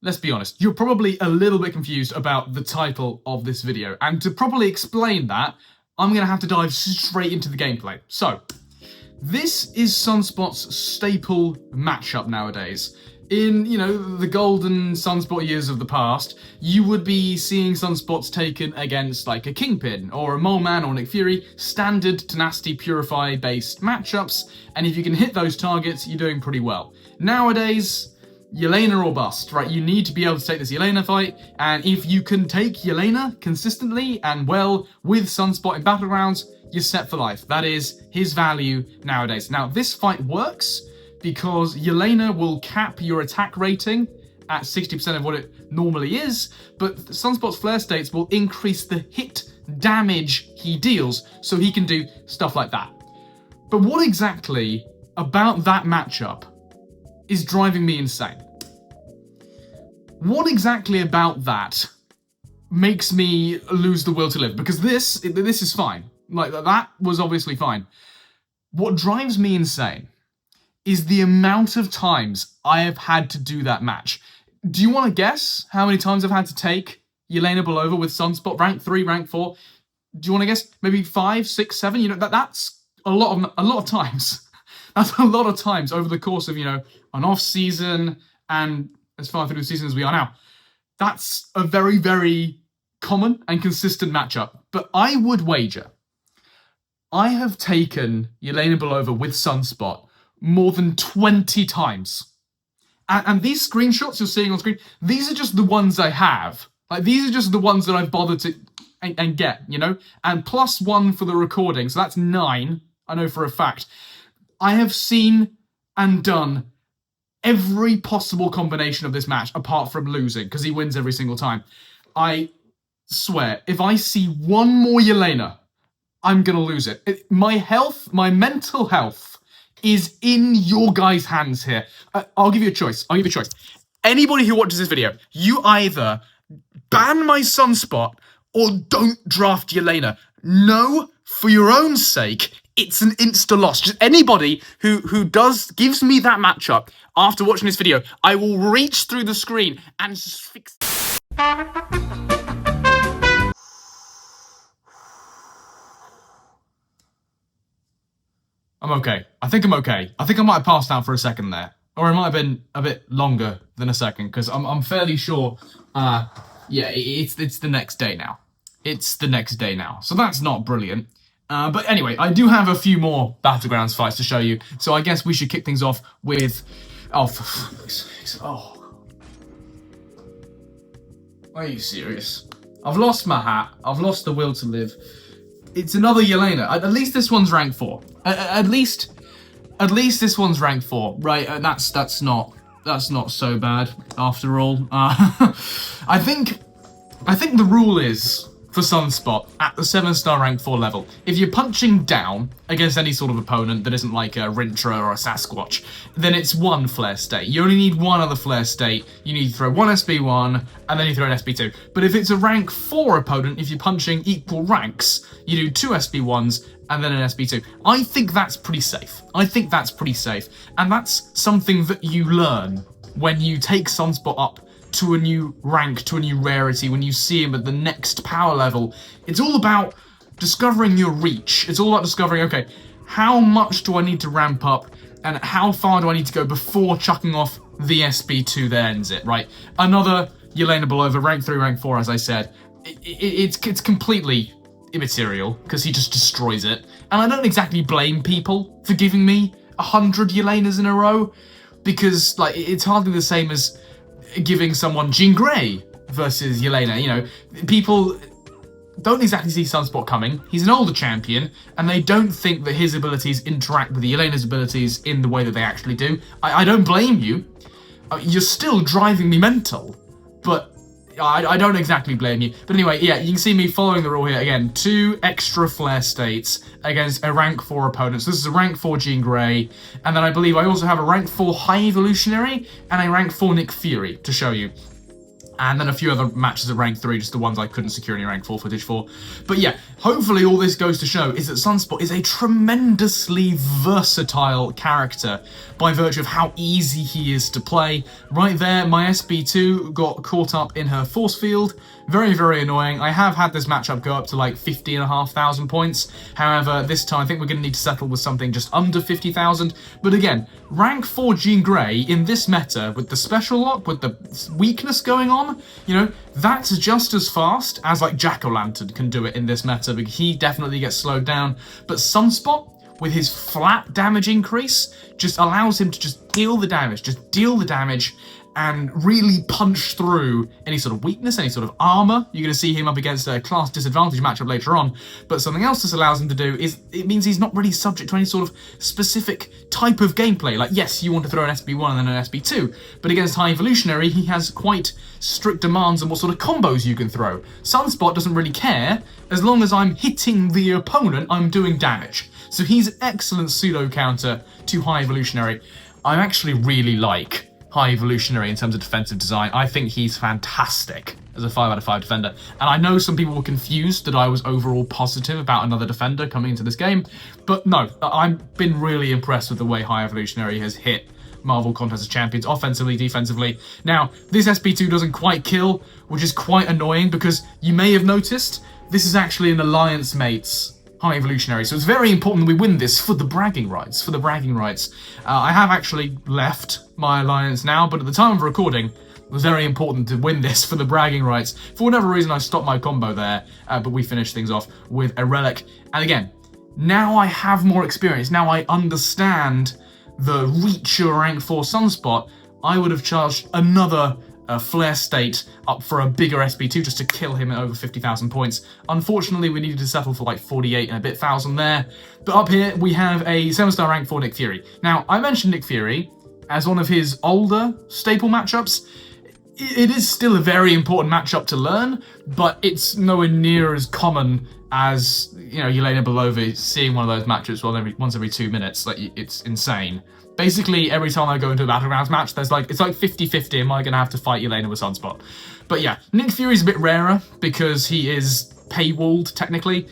let's be honest, you're probably a little bit confused about the title of this video. And to properly explain that, I'm going to have to dive straight into the gameplay. So, this is Sunspot's staple matchup nowadays. In, the golden Sunspot years of the past, you would be seeing Sunspots taken against like a Kingpin or a Mole Man or Nick Fury, standard Tenacity Purify based matchups, and if you can hit those targets, you're doing pretty well. Nowadays, Yelena or bust, right? You need to be able to take this Yelena fight, and if you can take Yelena consistently and well with Sunspot in Battlegrounds, you're set for life. That is his value nowadays. Now, this fight works because Yelena will cap your attack rating at 60% of what it normally is, but Sunspot's flare states will increase the hit damage he deals, so he can do stuff like that. But what exactly about that matchup is driving me insane? What exactly about that makes me lose the will to live? Because this is fine. Like, that was obviously fine. What drives me insane is the amount of times I have had to do that match. Do you want to guess how many times I've had to take Yelena Belova with Sunspot, rank 3, rank 4? Do you want to guess? Maybe 5, 6, 7? That's a lot of times. That's a lot of times over the course of, an off season and as far through the season as we are now. That's a very, very common and consistent matchup. But I would wager I have taken Yelena Belova with Sunspot more than 20 times. And these screenshots you're seeing on screen, these are just the ones I have. Like, these are just the ones that I've bothered to and get, And +1 for the recording, so that's 9, I know for a fact. I have seen and done every possible combination of this match, apart from losing, because he wins every single time. I swear, if I see one more Yelena, I'm gonna lose it. My health, my mental health, is in your guys' hands here. I'll give you a choice. Anybody who watches this video, you either ban my Sunspot or don't draft Yelena. No, for your own sake, it's an insta loss. Just anybody who gives me that matchup after watching this video, I will reach through the screen and just fix. I'm okay. I think I'm okay. I think I might have passed out for a second there. Or it might have been a bit longer than a second, because I'm fairly sure, it's the next day now. It's the next day now. So that's not brilliant. But anyway, I do have a few more Battlegrounds fights to show you, so I guess we should kick things off with... Oh, for fuck's sake. Oh. Are you serious? I've lost my hat. I've lost the will to live. It's another Yelena. At least this one's rank 4. At least this one's rank 4, right? That's not so bad after all. I think the rule is for Sunspot at the 7-star rank 4 level, if you're punching down against any sort of opponent that isn't like a Rintra or a Sasquatch, then it's 1 flare state. You only need 1 other flare state. You need to throw 1 SB1 and then you throw an SB2. But if it's a rank 4 opponent, if you're punching equal ranks, you do 2 SB1s and then an SB2. I think that's pretty safe. And that's something that you learn when you take Sunspot up to a new rank, to a new rarity, when you see him at the next power level. It's all about discovering your reach. It's all about discovering, okay, how much do I need to ramp up and how far do I need to go before chucking off the SB2 that ends it, right? Another Yelena Belova, rank 3, rank 4, as I said. It's completely immaterial, because he just destroys it. And I don't exactly blame people for giving me 100 Yelenas in a row, because, like, it's hardly the same as giving someone Jean Grey versus Yelena. People don't exactly see Sunspot coming. He's an older champion, and they don't think that his abilities interact with Yelena's abilities in the way that they actually do. I don't blame you. You're still driving me mental, but I don't exactly blame you. But anyway, yeah, you can see me following the rule here. Again, 2 extra flare states against a rank 4 opponent. So this is a rank 4 Jean Grey, and then I believe I also have a rank 4 High Evolutionary and a rank 4 Nick Fury to show you. And then a few other matches at rank 3, just the ones I couldn't secure any rank 4 footage for. But yeah, hopefully all this goes to show is that Sunspot is a tremendously versatile character by virtue of how easy he is to play. Right there, my SB2 got caught up in her force field. Very, very annoying. I have had this matchup go up to like 50,500 points. However, this time I think we're going to need to settle with something just under 50,000. But again, rank 4 Jean Grey in this meta, with the special lock, with the weakness going on, you know, that's just as fast as like Jack-O-Lantern can do it in this meta, because he definitely gets slowed down. But Sunspot, with his flat damage increase, just allows him to just deal the damage, and really punch through any sort of weakness, any sort of armor. You're going to see him up against a class disadvantage matchup later on. But something else this allows him to do is, it means he's not really subject to any sort of specific type of gameplay. Like, yes, you want to throw an SB1 and then an SB2, but against High Evolutionary, he has quite strict demands on what sort of combos you can throw. Sunspot doesn't really care. As long as I'm hitting the opponent, I'm doing damage. So he's an excellent pseudo counter to High Evolutionary. I actually really like High Evolutionary in terms of defensive design. I think he's fantastic as a 5 out of 5 defender. And I know some people were confused that I was overall positive about another defender coming into this game, but no, I've been really impressed with the way High Evolutionary has hit Marvel Contest of Champions, offensively, defensively. Now, this SB2 doesn't quite kill, which is quite annoying, because you may have noticed this is actually an alliance mate's High Evolutionary, so it's very important that we win this for the bragging rights, I have actually left my alliance now, but at the time of recording, it was very important to win this for the bragging rights. For whatever reason, I stopped my combo there, but we finished things off with a relic. And again, now I have more experience, now I understand the reach of rank 4 Sunspot. I would have charged another Flare State up for a bigger SB2 just to kill him at over 50,000 points. Unfortunately, we needed to settle for like 48 and a bit thousand there. But up here, we have a 7-star rank 4 Nick Fury. Now, I mentioned Nick Fury as one of his older staple matchups. It is still a very important matchup to learn, but it's nowhere near as common as, you know, Yelena Belova seeing one of those matchups once every 2 minutes. Like, it's insane. Basically, every time I go into a Battlegrounds match, it's like 50-50, am I going to have to fight Yelena with Sunspot? But yeah, Nick Fury's a bit rarer because he is paywalled, technically.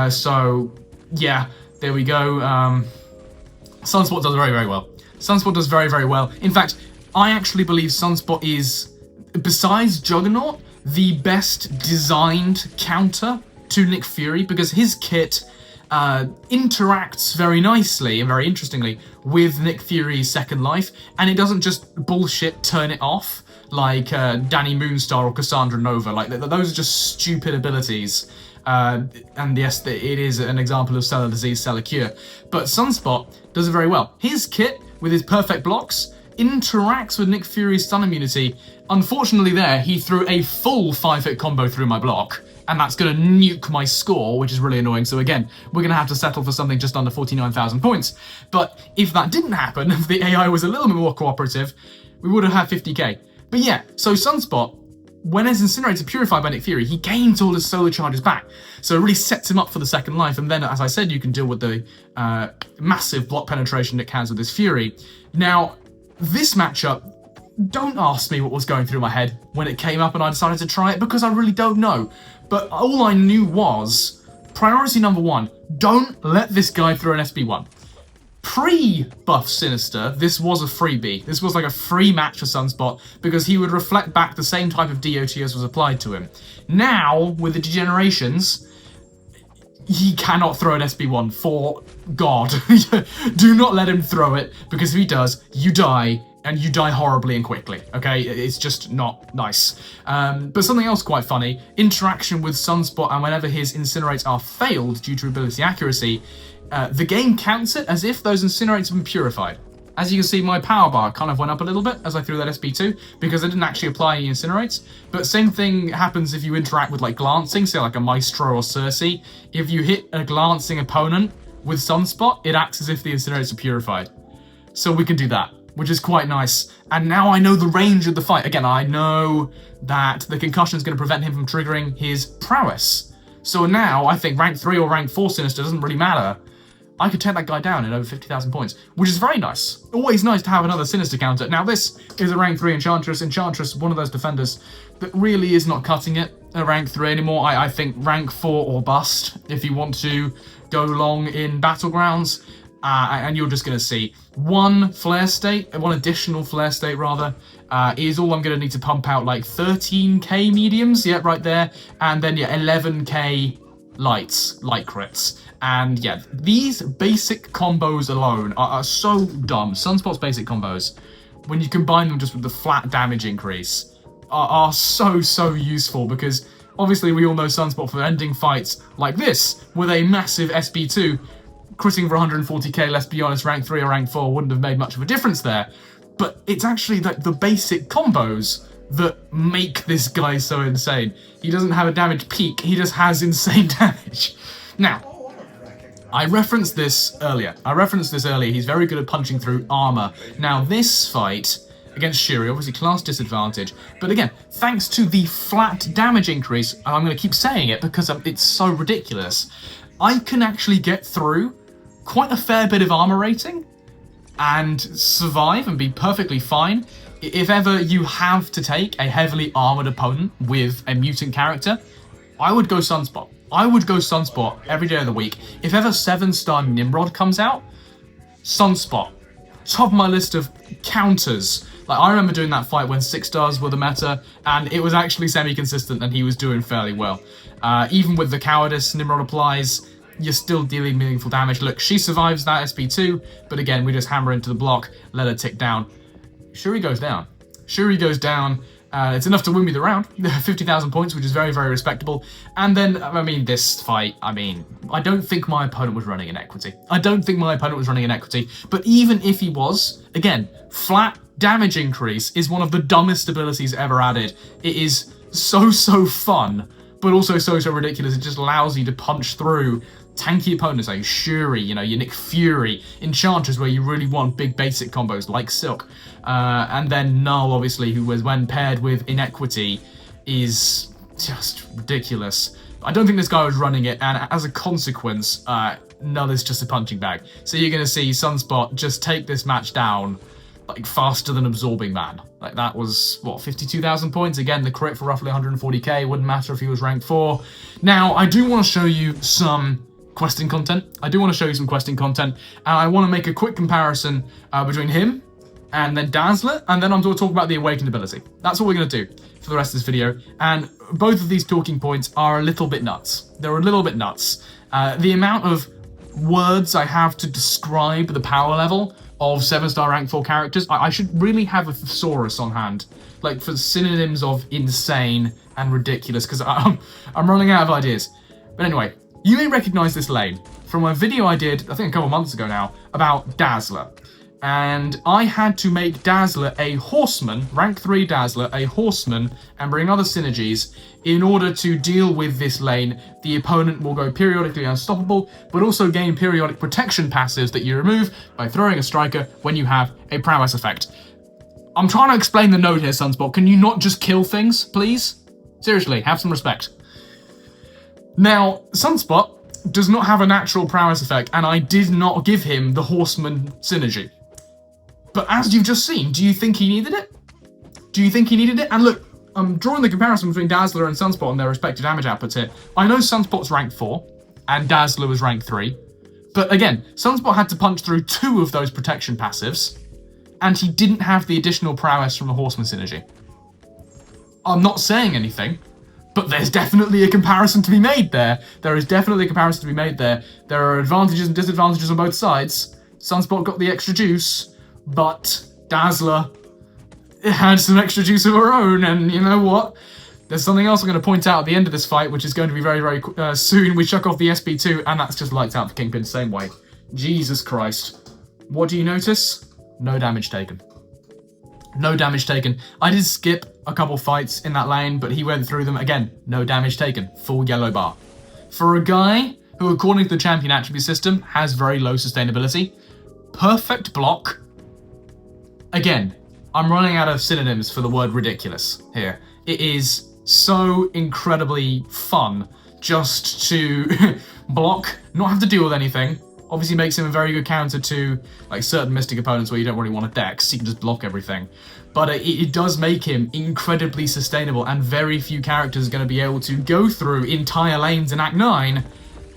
So, yeah, there we go. Sunspot does very, very well. Sunspot does very, very well. In fact, I actually believe Sunspot is, besides Juggernaut, the best designed counter to Nick Fury, because his kit interacts very nicely and very interestingly with Nick Fury's Second Life, and it doesn't just bullshit turn it off like Danny Moonstar or Cassandra Nova. Like, those are just stupid abilities. And yes, it is an example of cellular disease, cellular cure. But Sunspot does it very well. His kit, with his perfect blocks, interacts with Nick Fury's stun immunity. Unfortunately there, he threw a full 5-hit combo through my block, and that's going to nuke my score, which is really annoying. So again, we're going to have to settle for something just under 49,000 points. But if that didn't happen, if the AI was a little bit more cooperative, we would have had 50k. But yeah, so Sunspot, when his Incinerator purified by Nick Fury, he gains all his solar charges back. So it really sets him up for the Second Life. And then, as I said, you can deal with the massive block penetration Nick has with his Fury. Now, this matchup, don't ask me what was going through my head when it came up and I decided to try it, because I really don't know. But all I knew was, priority number 1, don't let this guy throw an SB1. Pre-buff Sinister, this was a freebie. This was like a free match for Sunspot, because he would reflect back the same type of DOT as was applied to him. Now, with the degenerations, he cannot throw an SB1, for God. Do not let him throw it, because if he does, you die, and you die horribly and quickly, okay? It's just not nice. But something else quite funny, interaction with Sunspot, and whenever his Incinerates are failed due to ability accuracy, the game counts it as if those Incinerates have been purified. As you can see, my power bar kind of went up a little bit as I threw that SB2, because I didn't actually apply any Incinerates. But same thing happens if you interact with like glancing, say like a Maestro or Cersei. If you hit a glancing opponent with Sunspot, it acts as if the Incinerates are purified. So we can do that, which is quite nice. And now I know the range of the fight. Again, I know that the concussion is going to prevent him from triggering his prowess. So now I think rank 3 or rank 4 Sinister doesn't really matter. I could take that guy down in over 50,000 points, which is very nice. Always nice to have another Sinister counter. Now this is a rank 3 Enchantress. Enchantress, one of those defenders that really is not cutting it at rank 3 anymore. I think rank 4 or bust if you want to go long in Battlegrounds. And you're just going to see one additional flare state rather, is all I'm going to need to pump out, like 13k mediums, yeah, right there, and then yeah, 11k light crits. And yeah, these basic combos alone are so dumb. Sunspot's basic combos, when you combine them just with the flat damage increase, are so useful, because obviously we all know Sunspot for ending fights like this with a massive SP2, critting for 140k, let's be honest, rank 3 or rank 4 wouldn't have made much of a difference there. But it's actually like the basic combos that make this guy so insane. He doesn't have a damage peak, he just has insane damage. Now, I referenced this earlier. He's very good at punching through armor. Now, this fight against Shuri, obviously class disadvantage, but again, thanks to the flat damage increase, I'm going to keep saying it because it's so ridiculous, I can actually get through quite a fair bit of armor rating and survive and be perfectly fine. If ever you have to take a heavily armored opponent with a mutant character, I would go Sunspot. I would go Sunspot every day of the week. If ever 7-star Nimrod comes out, Sunspot. Top of my list of counters. Like, I remember doing that fight when 6 stars were the meta, and it was actually semi-consistent and he was doing fairly well. Even with the cowardice Nimrod applies, you're still dealing meaningful damage. Look, she survives that SP2, but again, we just hammer into the block, let her tick down. Shuri goes down. It's enough to win me the round, 50,000 points, which is very respectable. And then, I mean, this fight, I don't think my opponent was running in equity. But even if he was, again, flat damage increase is one of the dumbest abilities ever added. It is so fun, but also so ridiculous. It just allows you to punch through tanky opponents like Shuri, your Nick Fury, Enchantress, where you really want big basic combos like Silk, and then Null, obviously, who was, when paired with Inequity, is just ridiculous. I don't think this guy was running it, and as a consequence, Null is just a punching bag. So you're going to see Sunspot just take this match down like faster than Absorbing Man. Like, that was, what, 52,000 points? Again, the crit for roughly 140k, wouldn't matter if he was rank 4. Now, I do want to show you some questing content, and I want to make a quick comparison between him and then Dazzler, and then I'm going to talk about the Awakened ability. That's what we're going to do for the rest of this video, and both of these talking points are a little bit nuts. They're a little bit nuts. The amount of words I have to describe the power level of 7-star rank 4 characters, I should really have a thesaurus on hand, like for synonyms of insane and ridiculous, because I'm running out of ideas. But anyway, you may recognize this lane from a video I did, I think a couple months ago now, about Dazzler. And I had to make Dazzler a horseman, rank 3 Dazzler, a horseman, and bring other synergies in order to deal with this lane. The opponent will go periodically unstoppable, but also gain periodic protection passives that you remove by throwing a striker when you have a prowess effect. I'm trying to explain the node here, Sunspot. Can you not just kill things, please? Seriously, have some respect. Now, Sunspot does not have a natural prowess effect, and I did not give him the Horseman synergy. But as you've just seen, do you think he needed it? And look, I'm drawing the comparison between Dazzler and Sunspot and their respective damage outputs here. I know Sunspot's rank 4, and Dazzler was rank 3. But again, Sunspot had to punch through 2 of those protection passives, and he didn't have the additional prowess from the Horseman synergy. I'm not saying anything, but there's definitely a comparison to be made there. There are advantages and disadvantages on both sides. Sunspot got the extra juice, but Dazzler had some extra juice of her own, and you know what? There's something else I'm going to point out at the end of this fight, which is going to be very soon. We chuck off the SP2, and that's just lights out for Kingpin the same way. Jesus Christ. What do you notice? No damage taken. I did skip a couple fights in that lane, but he went through them. Again, no damage taken. Full yellow bar. For a guy who, according to the champion attribute system, has very low sustainability, perfect block. Again, I'm running out of synonyms for the word ridiculous here. It is so incredibly fun just to block, not have to deal with anything, Obviously makes him a very good counter to like certain Mystic opponents where you don't really want a dex, you can just block everything. But it does make him incredibly sustainable, and very few characters are going to be able to go through entire lanes in Act 9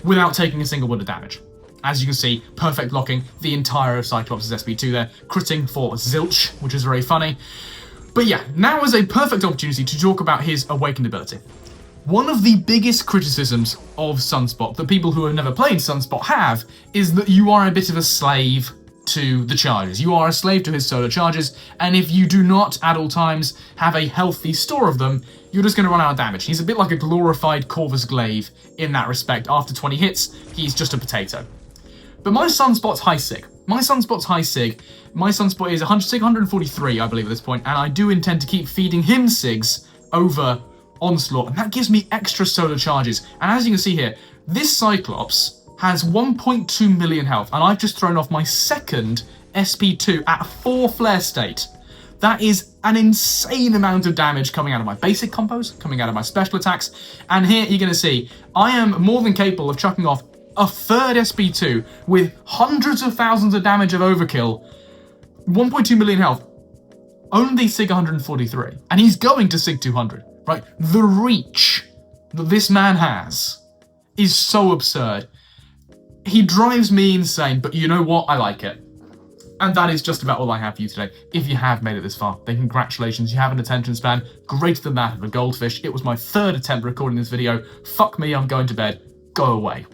without taking a single word of damage. As you can see, perfect blocking the entire of Cyclops' SP2 there, critting for zilch, which is very funny. But yeah, now is a perfect opportunity to talk about his Awakened ability. One of the biggest criticisms of Sunspot that people who have never played Sunspot have is that you are a bit of a slave to the charges. You are a slave to his solo charges, and if you do not at all times have a healthy store of them, you're just going to run out of damage. He's a bit like a glorified Corvus Glaive in that respect. After 20 hits, he's just a potato. But my Sunspot's high sig. My Sunspot is 143, I believe, at this point, and I do intend to keep feeding him SIGs over Onslaught, and that gives me extra solo charges. And as you can see here, this Cyclops has 1.2 million health, and I've just thrown off my second SP2 at 4 flare state. That is an insane amount of damage coming out of my basic combos, coming out of my special attacks, and here you're going to see I am more than capable of chucking off a third SP2 with hundreds of thousands of damage of overkill, 1.2 million health, only SIG 143, and he's going to SIG 200, right? The reach that this man has is so absurd. He drives me insane, but you know what? I like it. And that is just about all I have for you today. If you have made it this far, then congratulations, you have an attention span greater than that of a goldfish. It was my third attempt recording this video. Fuck me, I'm going to bed. Go away.